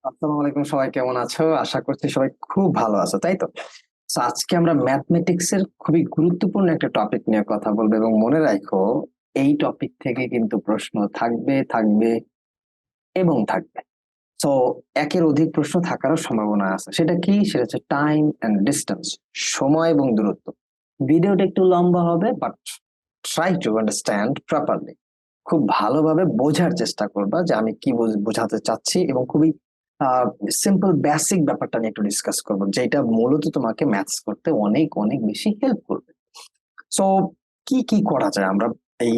আসসালামু আলাইকুম, সবাই কেমন আছো? আশা করছি সবাই খুব ভালো আছো, তাই তো? আজকে আমরা ম্যাথমেটিক্স এর খুবই গুরুত্বপূর্ণ একটা টপিক নিয়ে কথা বলবো এবং মনে রাখো, এই টপিক থেকে কিন্তু প্রশ্ন থাকবে থাকবে এবং থাকবে। তো একের অধিক প্রশ্ন থাকারও সম্ভাবনা আছে। সেটা কি? সেটা হচ্ছে টাইম এন্ড ডিস্টেন্স, সময় এবং দূরত্ব। ভিডিওটা একটু লম্বা হবে, but try to understand properly. খুব ভালোভাবে বোঝার চেষ্টা করবা যে আমি কি বোঝাতে চাচ্ছি, এবং খুবই সিম্পল বেসিক ব্যাপারটা নিয়ে একটু ডিসকাস করবো, যেটা মূলত তোমাকে ম্যাথস করতে অনেক অনেক বেশি হেল্প করবে। সো কি কি করা যায়? আমরা এই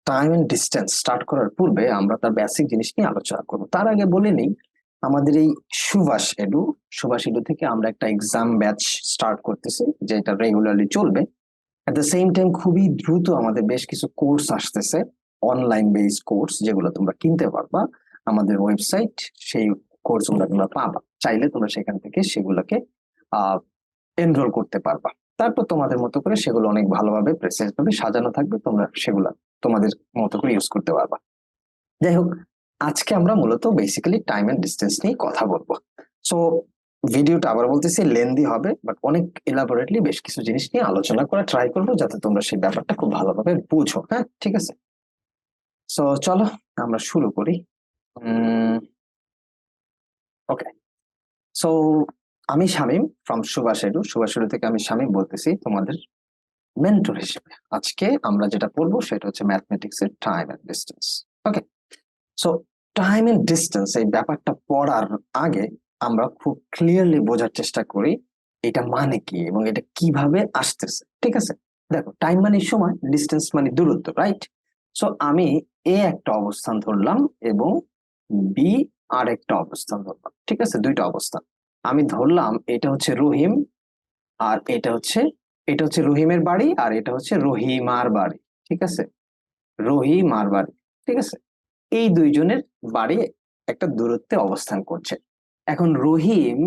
টাইম এন্ড ডিস্টেন্স স্টার্ট করার পূর্বে আমরা তার বেসিক জিনিস নিয়ে আলোচনা করবো। তার আগে বলে নিই, আমাদের এই সুভাষ এডু থেকে আমরা একটা এক্সাম ব্যাচ স্টার্ট করতেছি, যেটা রেগুলারলি চলবে। এট দ্য সেম টাইম খুবই দ্রুত আমাদের বেশ কিছু কোর্স আসতেছে, অনলাইন বেসড কোর্স, যেগুলো তোমরা কিনতে পারবা আমাদের ওয়েবসাইট। সেই কোর্স গুলো তোমরা পাবা, চাইলে তোমরা সেখান থেকে সেগুলোকে আহ এনরোল করতে পারবা। তারপর তোমাদের মতো করে সেগুলো অনেক ভালোভাবে প্রেসেন্ট ভাবে সাজানো থাকবে, তোমরা সেগুলো তোমাদের মতো করে ইউজ করতে পারবা। যাই হোক, আজকে আমরা মূলত বেসিক্যালি টাইম এন্ড ডিস্টেন্স নিয়ে কথা বলবো। সো ভিডিওটা আবার বলতেছি লেন্দি হবে, বাট অনেক এলাবোরেটলি বেশ কিছু জিনিস নিয়ে আলোচনা করা ট্রাই করবো, যাতে তোমরা সেই ব্যাপারটা খুব ভালোভাবে বুঝো। হ্যাঁ, ঠিক আছে। সো চলো আমরা শুরু করি। ওকে। সো আমি শামীম ফ্রম সুভাষ এডু থেকে। আমি শামীম বলতেছি, তোমাদের মেন্টর হিসেবে। আজকে আমরা যেটা পড়বো সেটা হচ্ছে ম্যাথমেটিক্স এর time and distance. Okay. So time and distance এই ব্যাপারটা পড়ার আগে আমরা খুব ক্লিয়ারলি বোঝার চেষ্টা করি এটা মানে কি এবং এটা কিভাবে আসতেছে। ঠিক আছে, দেখো, টাইম মানে সময়, ডিস্টেন্স মানে দূরত্ব, রাইট? সো আমি এ একটা অবস্থান ধরলাম এবং বি আর একটা অবস্থান ধরলাম। ঠিক আছে, দুইটা অবস্থান আমি ধরলাম। এটা হচ্ছে রহিম, আর এটা হচ্ছে রহিমের বাড়ি, আর এটা হচ্ছে রহিমার বাড়ি। ঠিক আছে, রহিমার বাড়ি। ঠিক আছে, এই দুইজনের বাড়ি একটা দূরত্বে অবস্থান করছে। এখন রহিম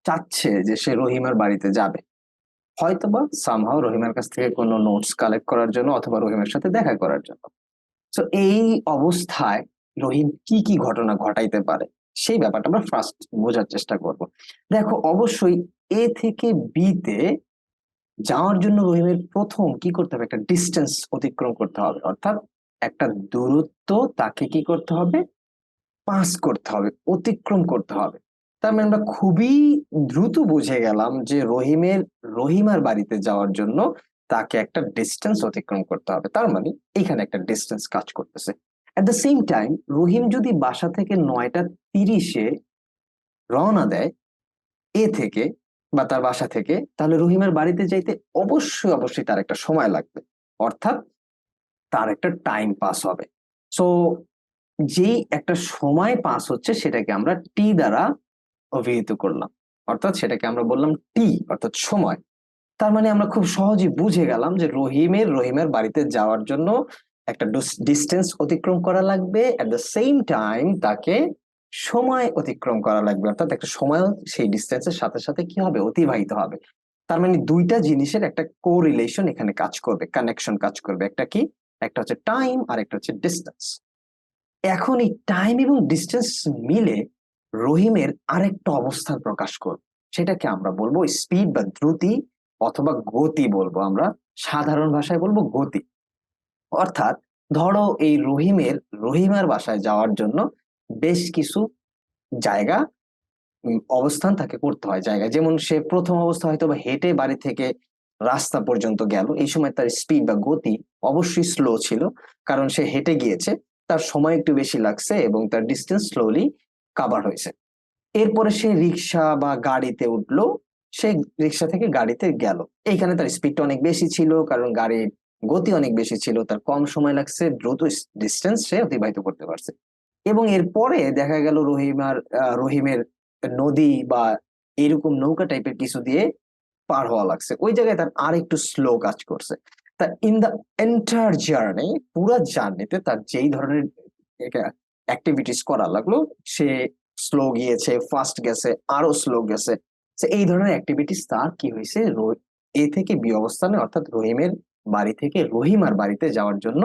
চাচ্ছে যে সে রহিমার বাড়িতে যাবে, হয়তোবা সামহাও রহিমার কাছ থেকে কোনো নোটস কালেক্ট করার জন্য, অথবা রহিমের সাথে দেখা করার জন্য। তো এই অবস্থায় রহিম কি কি ঘটনা ঘটাইতে পারে, সেই ব্যাপারটা আমরা ফার্স্ট বোঝার চেষ্টা করব। দেখো, অবশ্যই এ থেকে বি তে যাওয়ার জন্য রহিমের প্রথম কি করতে হবে? একটা ডিস্টেন্স অতিক্রম করতে হবে, অর্থাৎ একটা দূরত্ব তাকে কি করতে হবে? পাস করতে হবে, অতিক্রম করতে হবে। তার মানে আমরা খুবই দ্রুত বুঝে গেলাম যে রহিমার বাড়িতে যাওয়ার জন্য তাকে একটা ডিস্টেন্স অতিক্রম করতে হবে। তার মানে এখানে একটা ডিস্টেন্স কাজ করতেছে। এট দ্য সেম টাইম, রহিম যদি বাসা থেকে 9টা 30-এ রওনা দেয় এ থেকে, বা তার বাসা থেকে, তাহলে রহিমের বাড়িতে যাইতে অবশ্যই অবশ্যই তার একটা সময় লাগবে, অর্থাৎ তার একটা টাইম পাস হবে। সো যেই একটা সময় পাস হচ্ছে সেটাকে আমরা টি দ্বারা অভিহিত করলাম, অর্থাৎ সেটাকে আমরা বললাম টি, অর্থাৎ সময়। তার মানে আমরা খুব সহজেই বুঝে গেলাম যে রহিমের বাড়িতে যাওয়ার জন্য একটা ডিস্টেন্স অতিক্রম করা লাগবে, এট দ্য সেম টাইম তাকে সময় অতিক্রম করা লাগবে, অর্থাৎ একটা সময় সেই ডিস্টেন্সের সাথে সাথে কি হবে? অতিবাহিত হবে। তার মানে দুইটা জিনিসের একটা কোরিলেশন এখানে কাজ করবে, কানেকশন কাজ করবে। একটা কি? একটা হচ্ছে টাইম, আর একটা হচ্ছে ডিস্টেন্স। এখন এই টাইম এবং ডিস্টেন্স মিলে রহিমের আরেকটা অবস্থান প্রকাশ করবে, সেটাকে আমরা বলবো স্পিড বা দ্রুতি, অথবা গতি বলবো আমরা। সাধারণ ভাষায় বলবো গতি। অর্থাৎ ধরো, এই রহিমার বাসায় যাওয়ার জন্য বেশ কিছু জায়গা অবস্থান তাকে করতে হয়। জায়গায় যেমন সে প্রথম অবস্থা হয়তো বা হেঁটে বাড়ি থেকে রাস্তা পর্যন্ত গেল, এই সময় তার স্পিড বা গতি অবশ্যই স্লো ছিল, কারণ সে হেঁটে গিয়েছে, তার সময় একটু বেশি লাগছে এবং তার ডিস্টেন্স স্লোলি কাভার হয়েছে। এরপরে সে রিক্সা বা গাড়িতে উঠলো, সে রিক্সা থেকে গাড়িতে গেল। এইখানে তার স্পিডটা অনেক বেশি ছিল, কারণ গাড়ির গতি অনেক বেশি ছিল, তার কম সময় লাগছে, দ্রুত ডিস্টেন্স সে অতিবাহিত করতে পারছে। এবং এরপরে দেখা গেল রহিমের নদী বা এরকম নৌকা টাইপের কিছু দিয়ে পার হওয়া লাগছে, ওই জায়গায় তার আর একটু স্লো কাজ করছে। তা ইন দা এন্টায়ার জার্নি, পুরা জার্নিতে তার যেই ধরনের অ্যাক্টিভিটিস করা লাগলো, সে স্লো গিয়েছে, ফাস্ট গেছে, আরো স্লো গেছে। এই ধরনের অ্যাক্টিভিটিস তার কি হয়েছে? এ থেকে বি অবস্থানে, অর্থাৎ রহিমের বাড়ি থেকে রহিমার বাড়িতে যাওয়ার জন্য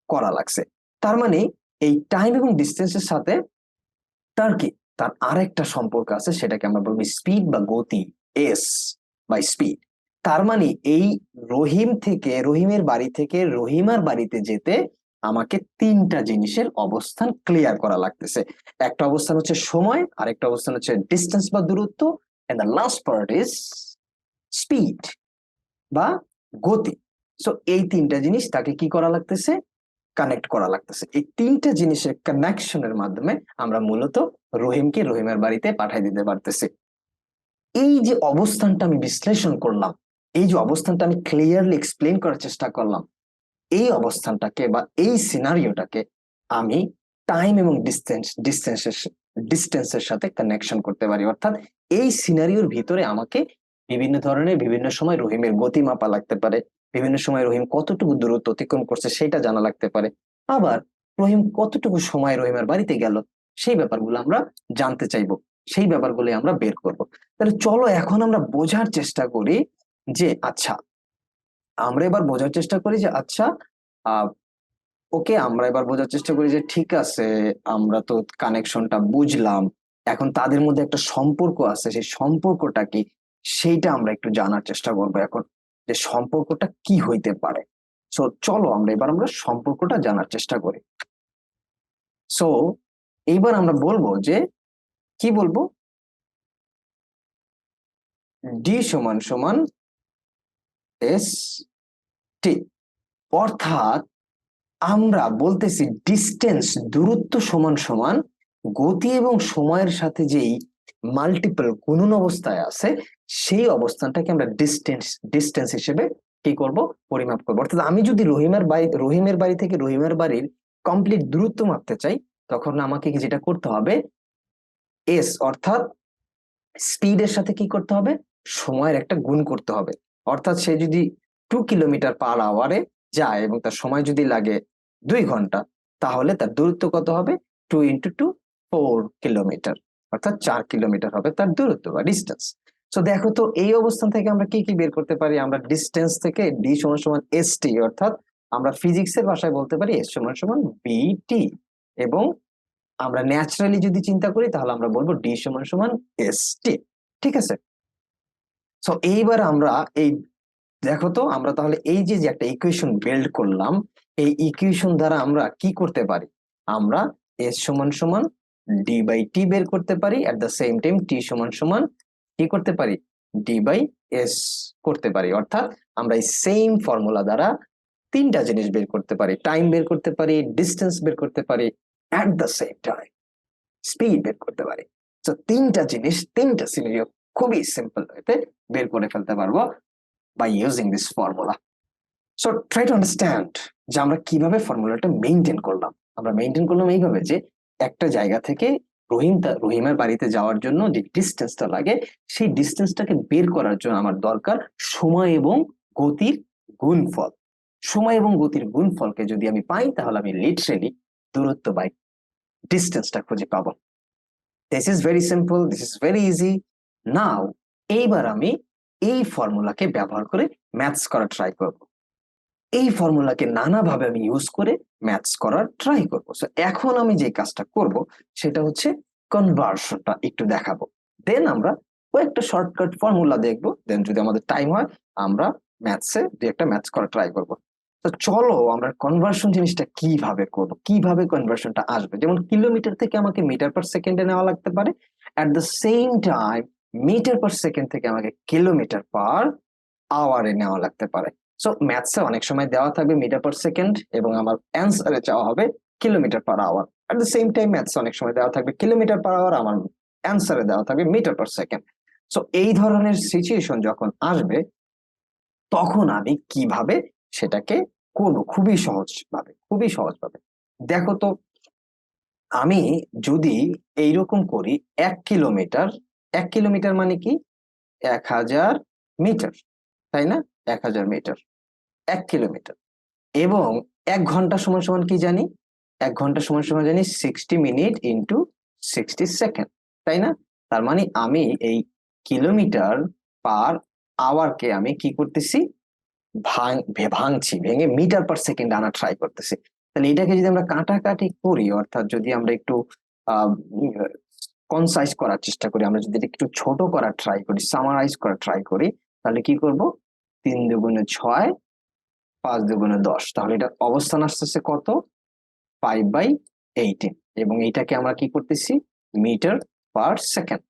করা লাগছে। তার মানে এই টাইম এবং ডিস্টেন্সের সাথে তার কি তার আরেকটা সম্পর্ক আছে, সেটাকে আমরা বলবো স্পিড বা গতি, এস বাই স্পিড। তার মানে এই রহিমের বাড়ি থেকে রহিমার বাড়িতে যেতে আমাকে তিনটা জিনিসের অবস্থান ক্লিয়ার করা লাগতেছে। একটা অবস্থান হচ্ছে সময়, আরেকটা অবস্থান হচ্ছে ডিস্টেন্স বা দূরত্ব, and the last part is speed বা গতি। সো এই তিনটা জিনিস তাকে কি করা লাগতেছে, কানেক্ট করা লাগতেছে। এই তিনটা জিনিসের কানেকশনের মাধ্যমে আমরা মূলত রহিমকে রহিমের বাড়িতে পাঠিয়ে দিতে পারতেছি। এই যে অবস্থানটা আমি বিশ্লেষণ করলাম, এই যে অবস্থানটা আমি ক্লিয়ারলি এক্সপ্লেন করার চেষ্টা করলাম, এই অবস্থানটাকে বা এই সিনারিওটাকে আমি টাইম এবং ডিস্টেন্সের সাথে কানেকশন করতে পারি। অর্থাৎ এই সিনারিওর ভিতরে আমাকে বিভিন্ন ধরনের বিভিন্ন সময় রহিমের গতি মাপা লাগতে পারে, বিভিন্ন সময় রহিম কতটুকু দূরত্ব অতিক্রম করছে সেটা জানা লাগতে পারে, আবার রহিম কতটুকু সময় রহিমের বাড়িতে গেল সেই ব্যাপারগুলো আমরা জানতে চাইবো, সেই ব্যাপারগুলো আমরা বের করব। তাহলে চলো এখন আমরা বোঝার চেষ্টা করি যে আচ্ছা, আমরা এবার বোঝার চেষ্টা করি যে আচ্ছা, আহ ওকে, আমরা এবার বোঝার চেষ্টা করি যে ঠিক আছে, আমরা তো কানেকশনটা বুঝলাম, এখন তাদের মধ্যে একটা সম্পর্ক আছে, সেই সম্পর্কটা কি সেইটা আমরা একটু জানার চেষ্টা করবো এখন, যে সম্পর্কটা কি হইতে পারে। সো চলো আমরা সম্পর্কটা জানার চেষ্টা করি। সো এইবার আমরা বলবো যে কি বলবো, ডি সমান সমান এস টি, অর্থাৎ আমরা বলতেছি ডিস্টেন্স দূরত্ব সমান সমান গতি এবং সময়ের সাথে যেই মাল্টিপল গুণন অবস্থায় আছে সেই অবস্থানটাকে আমরা ডিস্টেন্স হিসেবে কি করব, পরিমাপ করবো। অর্থাৎ আমি যদি রহিমের বাড়ি থেকে রহিমের বাড়ির কমপ্লিট দূরত্ব মাপতে চাই, তখন আমাকে যেটা করতে হবে, এস অর্থাৎ স্পিডের সাথে কি করতে হবে, সময়ের একটা গুণ করতে হবে। অর্থাৎ সে যদি 2 কিলোমিটার/আওয়ারে যায় এবং তার সময় যদি লাগে 2 ঘন্টা, তাহলে তার দূরত্ব কত হবে, 2 × 2 4 কিলোমিটার, অর্থাৎ 4 কিলোমিটার হবে তার দূরত্ব বা ডিস্টেন্স। তো দেখো তো এই অবস্থান থেকে আমরা কি কি বের করতে পারি, আমরা ডিস্টেন্স থেকে ডি সমান সমান এস টি, অর্থাৎ আমরা ফিজিক্সের ভাষায় বলতে পারি এস সমান সমান বিটি, এবং আমরা ন্যাচারালি যদি চিন্তা করি তাহলে আমরা বলবো ডি সমান সমান এস টি। ঠিক আছে। সো এইবার আমরা এই দেখো তো, আমরা তাহলে এই যে একটা ইকুয়েশন বিল্ড করলাম, এই ইকুয়েশন দ্বারা আমরা কি করতে পারি, আমরা এস সমান সমান ডি বাই টি বের করতে পারি, এট দ্য সেম টাইম টি সমান সমান কি করতে পারি, ডি বাই এস করতে পারি। অর্থাৎ আমরা এই সেম ফর্মুলা দ্বারা তিনটা জিনিস বের করতে পারি, টাইম বের করতে পারি, ডিস্টেন্স বের করতে পারি, এট দ্য সেম টাইম স্পিড বের করতে পারি। তো তিনটা জিনিস, তিনটা সিনারিও খুবই সিম্পল ওয়েতে বের করে ফেলতে পারবো by using this formula. So try to understand যে আমরা কিভাবে ফর্মুলাটা মেইনটেইন করলাম। আমরা মেইনটেইন করলাম এইভাবে যে একটা জায়গা থেকে রহিমের বাড়িতে যাওয়ার জন্য যে ডিস্টেন্সটা লাগে, সেই ডিস্টেন্সটাকে বের করার জন্য আমার দরকার সময় এবং গতির গুণফল। সময় এবং গতির গুণফলকে যদি আমি পাই, তাহলে আমি লিটারেলি দূরত্ব বাই ডিস্টেন্সটা খুঁজে পাবো। This is very simple, this is very easy. Now এইবার আমি এই ফর্মুলাকে ব্যবহার করে ম্যাথস করা ট্রাই করব। এই ফর্মুলাকে নানাভাবে আমি ইউজ করে ম্যাথস করার ট্রাই করবো। সো এখন আমি যে কাজটা করব সেটা হচ্ছে কনভার্সনটা একটু দেখাবো, দেন আমরা কয়েকটা শর্টকাট ফর্মুলা দেখবো, দেন যদি আমাদের টাইম হয় আমরা ম্যাথসে একটা ম্যাথস করা ট্রাই করব। তো চলো আমরা কনভার্সন জিনিসটা কিভাবে করব, কিভাবে কনভার্সনটা আসবে। যেমন কিলোমিটার থেকে আমাকে মিটার পার সেকেন্ডে নেওয়া লাগতে পারে, at the same time metre per second থেকে আমাকে কিলোমিটার পার আওয়ারে নেওয়া লাগতে পারে। সো ম্যাথসে অনেক সময় দেওয়া থাকবে মিটার পার সেকেন্ড এবং আমার অ্যান্সারে চাওয়া হবে kilometre per hour. At the same time ম্যাথসে অনেক সময় দেওয়া থাকবে কিলোমিটার পার আওয়ার, আমার অ্যান্সারে দেওয়া থাকবে মিটার পার সেকেন্ড। সো এই ধরনের সিচুয়েশন যখন আসবে, তখন আমি কিভাবে সেটাকে করবো, খুবই সহজ ভাবে দেখো তো, আমি যদি এইরকম করি 1 কিলোমিটার, 1 কিলোমিটার মানে কি 1000 মিটার, তাই না, 1000 মিটার 1 কিলোমিটার, এবং 1 ঘন্টা সমান সমান কি জানি, 1 ঘন্টা সমান সমান জানি 60 মিনিট ইন্টু 60 সেকেন্ড, তাই না। তার মানে আমি এই কিলোমিটার পার আওয়ারকে আমি কি করতেছি, ভাঙছি, ভেঙে মিটার পার সেকেন্ড আনা ট্রাই করতেছি। তাহলে এটাকে যদি আমরা কাটাকাটি করি, অর্থাৎ যদি আমরা একটু আহ কনসাইজ করার চেষ্টা করি, আমরা যদি এটা একটু ছোট করার ট্রাই করি, সামারাইজ করার ট্রাই করি, তাহলে কি করব, 3 দুগুণে 6, 5 দুগুণে 10, তাহলে এটা অবস্থান আসতেছে কত, 5/18, এবং এইটাকে আমরা কি করতেছি, metre per second.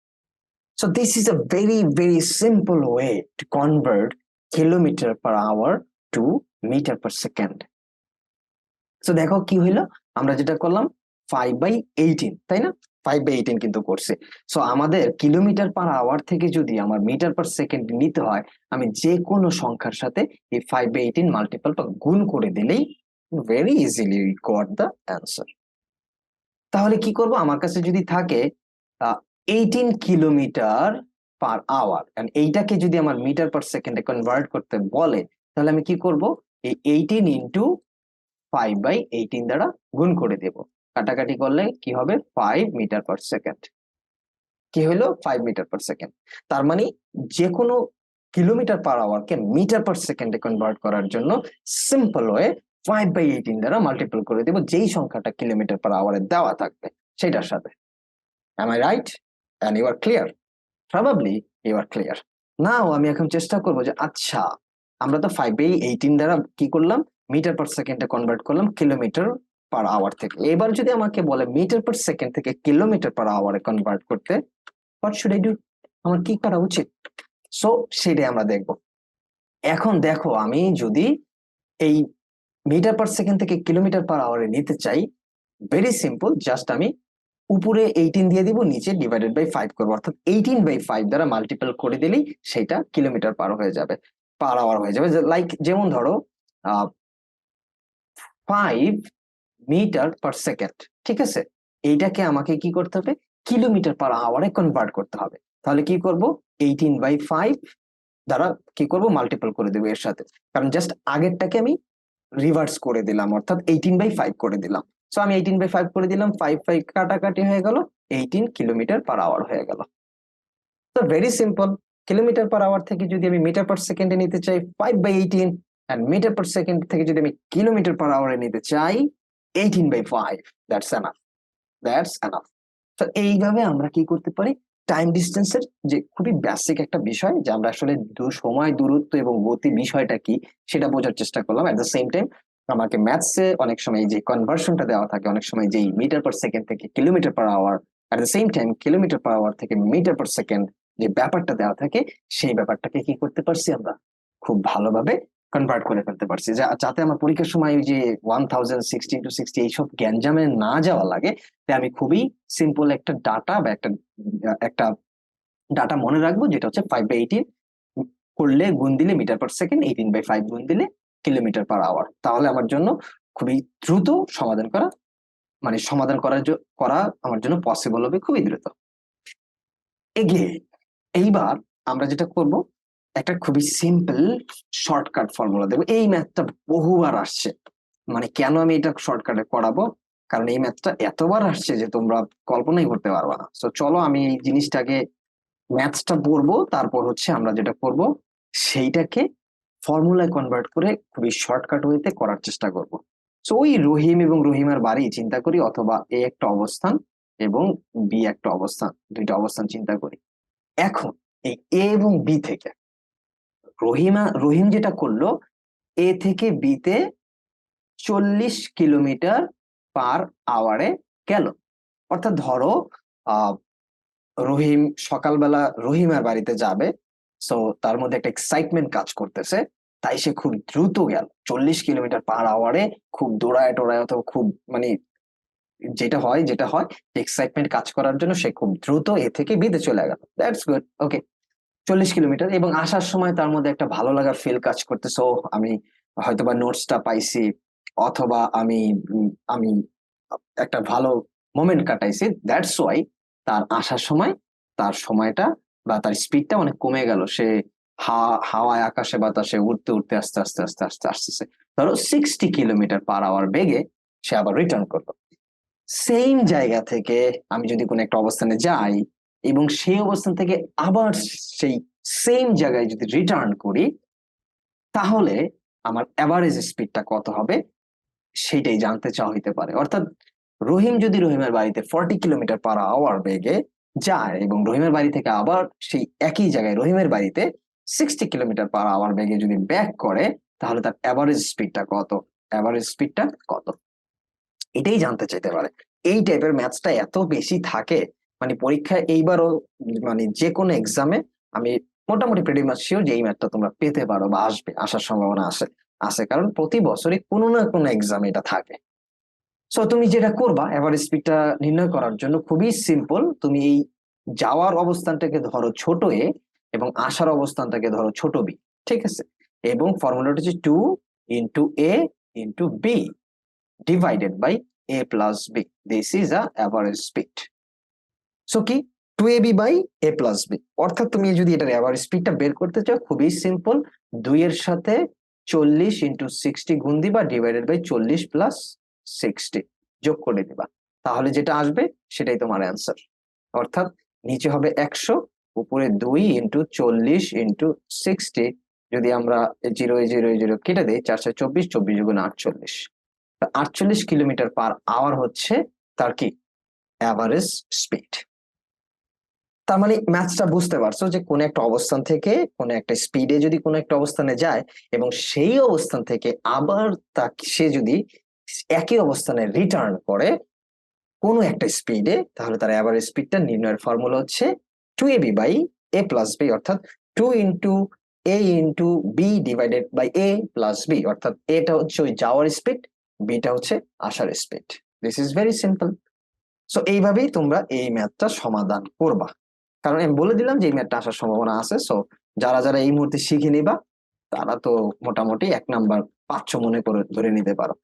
So this is a very simple way to convert kilometer per hour to meter per second. So দেখো কি হইলো, আমরা যেটা করলাম 5/18, তাই না, 5/18 কিন্তু করছে। সো আমাদের কিলোমিটার পার আওয়ার থেকে যদি আমার মিটার পার সেকেন্ড নিতে হয়, আমি যে কোনো সংখ্যার সাথে এই 5/18 মাল্টিপল বা গুণ করে দিলেই very easily we got the answer. তাহলে কি করব, আমার কাছে যদি থাকে 18 কিলোমিটার পার আওয়ার, এন্ড এইটাকে যদি আমার মিটার পার সেকেন্ডে কনভার্ট করতে বলে, তাহলে আমি কি করব, এই 18 ইন্টু 5/18 দ্বারা গুণ করে দেব। কাটাকাটি করলে কি হবে, 5 মিটার পার সেকেন্ড। কি হলো, 5 মিটার পার সেকেন্ড। তার মানে যে কোনো কিলোমিটার পার আওয়ারকে মিটার পার সেকেন্ডে কনভার্ট করার জন্য সিম্পল ওয়ে 5/18 দ্বারা মাল্টিপল করে দেব যেই সংখ্যাটা কিলোমিটার পার আওয়ারে দেওয়া থাকবে সেটার সাথে। Am I right? And you are clear? Probably you are clear. নাও আমি এখন চেষ্টা করবো যে আচ্ছা, আমরা তো 5/18 দ্বারা কি করলাম, মিটার পার সেকেন্ডে কনভার্ট করলাম কিলোমিটার পার আওয়ার থেকে। এবার যদি আমাকে বলে মিটার পার সেকেন্ড থেকে কিলোমিটার পার আওয়ারে কনভার্ট করতে, হোয়াট শুড আই ডু, আমার কি করা উচিত? সো সেটাই আমরা দেখবো। এখন দেখো, আমি যদি এই মিটার পার সেকেন্ড থেকে কিলোমিটার পার আওয়ারে নিতে চাই, ভেরি সিম্পল, জাস্ট আমি উপরে 18 দিয়ে দিব, নিচে ডিভাইডেড বাই 5 করবো, অর্থাৎ 18/5 দ্বারা মাল্টিপল করে দিলেই সেটা কিলোমিটার পার হয়ে যাবে, পার আওয়ার হয়ে যাবে। লাইক যেমন ধরো 5 মিটার পার সেকেন্ড, ঠিক আছে, এইটাকে আমাকে কি করতে হবে, কিলোমিটার পার আওয়ারে কনভার্ট করতে হবে। তাহলে কি করব, 18/5 দ্বারা কি করব, মাল্টিপল করে দেবো এর সাথে, কারণ জাস্ট আগেরটাকে আমি রিভার্স করে দিলাম, অর্থাৎ 18/5 করে দিলাম। সো আমি 18/5 করে দিলাম, 5 কাটাকাটি হয়ে গেল, 18 কিলোমিটার পার আওয়ার হয়ে গেল। তো very simple, kilometre per hour থেকে যদি আমি মিটার পার সেকেন্ডে নিতে চাই 5/18, এন্ড মিটার পার সেকেন্ড থেকে যদি আমি কিলোমিটার পার আওয়ারে নিতে চাই 18/5, দ্যাটস এনাফ, দ্যাটস এনাফ। তো এইভাবে আমরা কি করতে পারি, টাইম ডিস্টেন্সের যে খুবই বেসিক একটা বিষয়, যে আমরা আসলে সময়, দূরত্ব এবং গতি বিষয়টা কি সেটা বোঝার চেষ্টা করলাম। এট দ্য সেম টাইম আমাকে ম্যাথসে অনেক সময় যে কনভার্সনটা দেওয়া থাকে, অনেক সময় যেই মিটার পার সেকেন্ড থেকে kilometre per hour, at the same time kilometre per hour থেকে মিটার পার সেকেন্ড যে ব্যাপারটা দেওয়া থাকে, সেই ব্যাপারটাকে কি করতে পারছি, আমরা খুব ভালোভাবে কনভার্ট করে ফেলতে পারছি, যাতে আমার পরীক্ষার সময় ওই যে 1016 এইসব গ্যাঞ্জামে না যাওয়া লাগে। তাই আমি খুবই সিম্পল একটা ডাটা বা একটা ডাটা মনে রাখবো, যেটা হচ্ছে 5/18 করলে গুণ দিলে মিটার পার সেকেন্ড, 18/5 গুণ দিলে কিলোমিটার পার আওয়ার। তাহলে আমার জন্য খুবই দ্রুত সমাধান করা, মানে সমাধান করা আমার জন্য পসিবল হবে খুবই দ্রুত। এগিয়ে এইবার আমরা যেটা করব, একটা খুবই সিম্পল শর্টকাট ফর্মুলা দেবো। এই ম্যাথটা বহুবার আসছে, মানে কেন আমি এটা শর্টকাটে করাবো, কারণ এই ম্যাথটা এতবার আসছে যে তোমরা কল্পনাই করতে পারবা না। তো চলো আমি এই জিনিসটাকে, ম্যাথসটা পড়বো, তারপর হচ্ছে আমরা যেটা করব সেইটাকে ফর্মুলায় কনভার্ট করে খুবই শর্টকাট ওয়েতে করার চেষ্টা করব। তো ওই রহিম এবং রহিমার বাড়ি চিন্তা করি, অথবা এ একটা অবস্থান এবং বি একটা অবস্থান, দুইটা অবস্থান চিন্তা করি। এখন এই এ এবং বি থেকে রহিম যেটা করলো, এ থেকে বি তে 40 কিলোমিটার পার আওয়ারে গেল। অর্থাৎ ধরো রহিম সকালবেলা রহিমার বাড়িতে যাবে, সো তার মধ্যে একটা এক্সাইটমেন্ট কাজ করতেছে, তাই সে খুব দ্রুত গেল 40 কিলোমিটার পার আওয়ারে, খুব দৌড়ায় টোড়ায়, অথবা খুব মানে যেটা হয় এক্সাইটমেন্ট কাজ করার জন্য সে খুব দ্রুত এ থেকে বিতে চলে গেল, দ্যাটস গুড, ওকে। 40 কিলোমিটার, এবং আসার সময় তার মধ্যে একটা ভালো লাগা ফিল কাজ করতেছে, ও আমি হয়তোবা নোটসটা পাইছি, অথবা আমি একটা ভালো মোমেন্ট কাটাইছি, দ্যাটস ওয়াই তার আসার সময় তার সময়টা বা তার স্পিডটা অনেক কমে গেল, সে হাওয়ায় আকাশে বাতাসে উঠতে উঠতে আস্তে আস্তে আস্তে আস্তে আসতেছে, ধরো 60 কিলোমিটার পার আওয়ার বেগে সে আবার রিটার্ন করলো। সেম জায়গা থেকে আমি যদি কোনো একটা অবস্থানে যাই এবং সেই অবস্থান থেকে আবার সেই সেম জায়গায় যদি রিটার্ন করি, তাহলে আমার অ্যাভারেজ স্পিডটা কত হবে সেটাই জানতে চাওয়া হইতে পারে। অর্থাৎ রহিম যদি রহিমের বাড়িতে 40 কিলোমিটার পার আওয়ার বেগে যায় এবং রহিমের বাড়ি থেকে আবার সেই একই জায়গায় রহিমের বাড়িতে 60 কিলোমিটার/আওয়ার বেগে যদি ব্যাক করে, তাহলে তার অ্যাভারেজ স্পিডটা কত? অ্যাভারেজ স্পিডটা কত, এটাই জানতে চাইতে পারে। এই টাইপের ম্যাথসটা এত বেশি থাকে, মানে পরীক্ষায় এইবারও, মানে যে কোনো এক্সামে আমি মোটামুটি প্রেটি মাচ শিওর যে এই ম্যাথটা তোমরা পেতে পারো বা আসবে, আসার সম্ভাবনা আছে আছে কারণ প্রতি বছরই কোনো না কোনো এক্সামে এটা থাকে। সো তুমি যেটা করবা এভারেজ স্পিডটা নির্ণয় করার জন্য খুবই সিম্পল। তুমি এই যাওয়ার অবস্থানটাকে ধরো ছোট এ এবং আসার অবস্থানটাকে ধরো ছোট বি, ঠিক আছে? এবং ফর্মুলাটা হচ্ছে 2 × a × b divided by a plus b. This is a average speed. So কি 2ab by a plus b, অর্থাৎ তুমি যদি এটার অ্যাভারেজ স্পিডটা বের করতে চাও খুবই সিম্পল, 2 এর সাথে 40 × 60 গুণ দিবা ডিভাইডেড বাই 40 প্লাস 60 যোগ করে দিবা, তাহলে যেটা আসবে সেটাই তোমার অ্যান্সার। অর্থাৎ নিচে হবে 100, উপরে 2 × 40 × 60, যদি আমরা 0 কেটে দেই 4 × 24, 24 গুণ 48, 48 কিলোমিটার/আওয়ার হচ্ছে তার কি অ্যাভারেজ স্পিড। তার মানে ম্যাথসটা বুঝতে পারছো যে কোন একটা অবস্থান থেকে কোন একটা স্পিডে যদি কোন একটা অবস্থানে যায় এবং সেই অবস্থান থেকে আবার সে যদি একই অবস্থানে রিটার্ন করে কোন একটা স্পিডে, তাহলে তার অ্যাভারেজ স্পিডটা নির্ণয়ের ফর্মুলা হচ্ছে 2ab by a plus b, অর্থাৎ 2 × a × b divided by a plus b, অর্থাৎ এটা হচ্ছে ওই যাওয়ার স্পিড, বিটা হচ্ছে আসার speed. This is very simple. So এইভাবেই তোমরা এই ম্যাথটা সমাধান করবা, কারণ আমি বলে দিলাম যে এই ম্যাথটা আসার সম্ভাবনা আছে। সো যারা যারা এই মুহূর্তে শিখে নিবা তারা তো মোটামুটি 1 নাম্বার পাচ্ছ মনে করে ধরে নিতে পারো।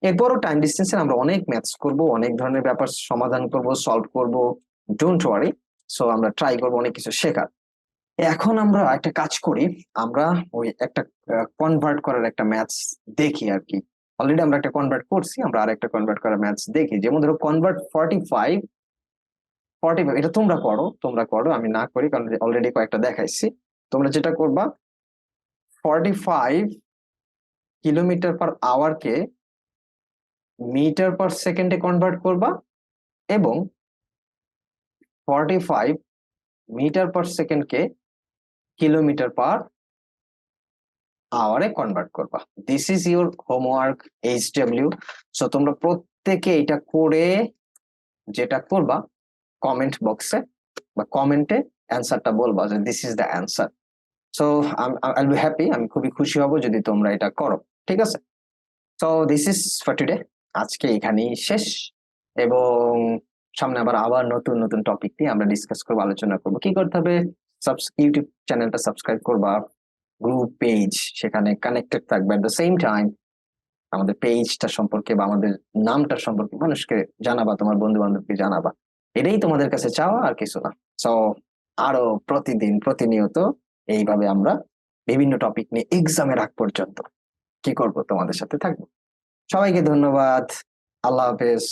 এরপরও টাইম ডিস্টেন্সে আমরা অনেক ম্যাথস করব, অনেক ধরনের ব্যাপার সমাধান করব, সলভ করব, ডোন্ট ওয়ারি। সো আমরা ট্রাই করবো অনেক কিছু শেখার। এখন আমরা একটা কাজ করি, আমরা ওই একটা কনভার্ট করার একটা ম্যাথস দেখি আর কি। অলরেডি আমরা একটা কনভার্ট করছি, আমরা আর একটা কনভার্ট করার ম্যাথস দেখি। যেমন ধরো কনভার্ট 45, এটা তোমরা করো, আমি না করি কারণ অলরেডি কয়েকটা দেখাইছি। তোমরা যেটা করবা 45 কিলোমিটার/আওয়ার কে মিটার/সেকেন্ডে কনভার্ট করবা এবং 45 মিটার/সেকেন্ড কে কিলোমিটার/আওয়ারে কনভার্ট করবা। This is your homework HW। So তোমরা প্রত্যেকে এটা করে যেটা করবা কমেন্ট বক্সে বা কমেন্টে অ্যান্সারটা বলবা যে this is the answer. So I will be happy, আমি খুবই খুশি হব যদি তোমরা এটা করো, ঠিক আছে? So this is for today, আজকে এখানেই শেষ এবং সামনে আবার নতুন নতুন টপিক নিয়ে আমরা ডিসকাস করবো, আলোচনা করবো। কি করতে হবে? ইউটিউব চ্যানেলটা সাবস্ক্রাইব করবা, গ্রুপ পেজ সেখানে কানেক্টেড থাকবে, এট দ্য সেম টাইম আমাদের পেজটা সম্পর্কে বা আমাদের নামটা সম্পর্কে মানুষকে জানাবা, তোমার বন্ধু বান্ধবকে জানাবা, এটাই তোমাদের কাছে চাওয়া আর কিছু না। সো আরো প্রতিদিন প্রতিনিয়ত এইভাবে আমরা বিভিন্ন টপিক নিয়ে এক্সামের আগ পর্যন্ত কি করব তোমাদের সাথে থাকবো। সবাইকে ধন্যবাদ, আল্লাহ হাফেজ।